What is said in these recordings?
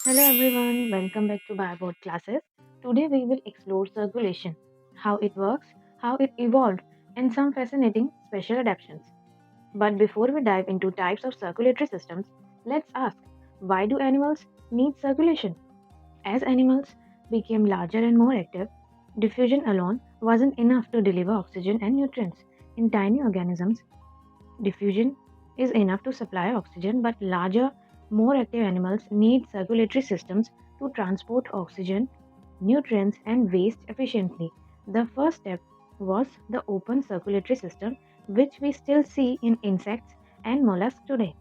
Hello everyone, welcome back to Biobot classes. Today we will explore circulation, how it works, how it evolved, and some fascinating special adaptations. But before we dive into types of circulatory systems, let's ask, why do animals need circulation? As animals became larger and more active, diffusion alone wasn't enough to deliver oxygen and nutrients. In tiny organisms, diffusion is enough to supply oxygen, but larger, more active animals need circulatory systems to transport oxygen, nutrients, and waste efficiently. The first step was the open circulatory system, which we still see in insects and mollusks today.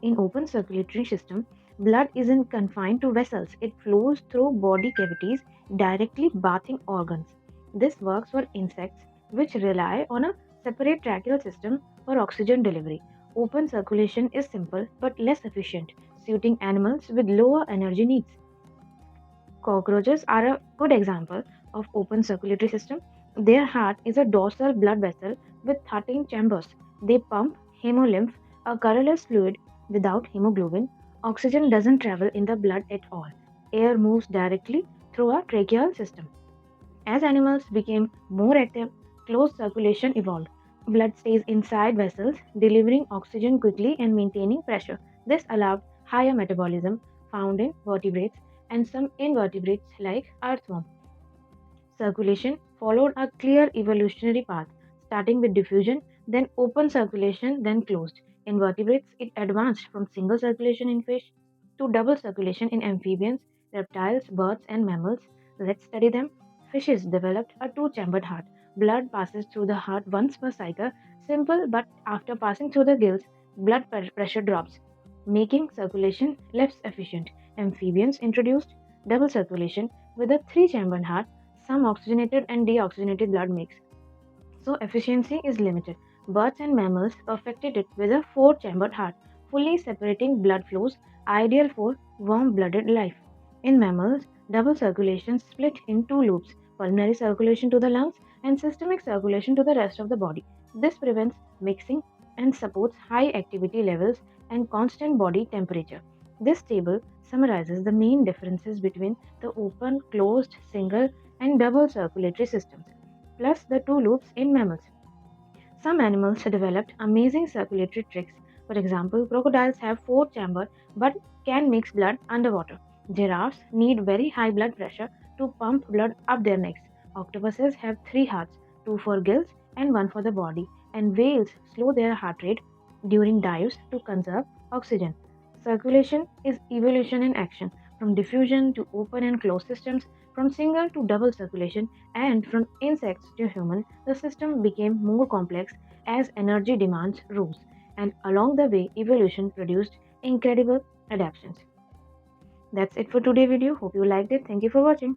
In open circulatory system, blood isn't confined to vessels. It flows through body cavities, directly bathing organs. This works for insects, which rely on a separate tracheal system for oxygen delivery. Open circulation is simple but less efficient, suiting animals with lower energy needs. Cockroaches are a good example of open circulatory system. Their heart is a dorsal blood vessel with 13 chambers. They pump hemolymph, a colorless fluid. Without hemoglobin, oxygen doesn't travel in the blood at all. Air moves directly through a tracheal system. As animals became more active, closed circulation evolved. Blood stays inside vessels, delivering oxygen quickly and maintaining pressure. This allowed higher metabolism found in vertebrates and some invertebrates like earthworms. Circulation followed a clear evolutionary path, starting with diffusion, then open circulation, then closed. In vertebrates, it advanced from single circulation in fish to double circulation in amphibians, reptiles, birds, and mammals. Let's study them. Fishes developed a two chambered heart. Blood passes through the heart once per cycle, simple, but after passing through the gills, pressure drops, making circulation less efficient. Amphibians introduced double circulation with a three chambered heart, some oxygenated and deoxygenated blood mix, so efficiency is limited. Birds and mammals perfected it with a four chambered heart, fully separating blood flows, ideal for warm blooded life. In mammals, double circulation split in two loops, pulmonary circulation to the lungs and systemic circulation to the rest of the body. This prevents mixing and supports high activity levels and constant body temperature. This table summarizes the main differences between the open, closed, single, and double circulatory systems, plus the two loops in mammals. Some animals developed amazing circulatory tricks. For example, crocodiles have four chambers but can mix blood underwater. Giraffes need very high blood pressure to pump blood up their necks. Octopuses have three hearts, two for gills and one for the body. And whales slow their heart rate during dives to conserve oxygen. Circulation is evolution in action, from diffusion to open and closed systems, from single to double circulation, and from insects to human. The system became more complex as energy demands rose, and along the way, evolution produced incredible adaptations. That's it for today's video. Hope you liked it. Thank you for watching.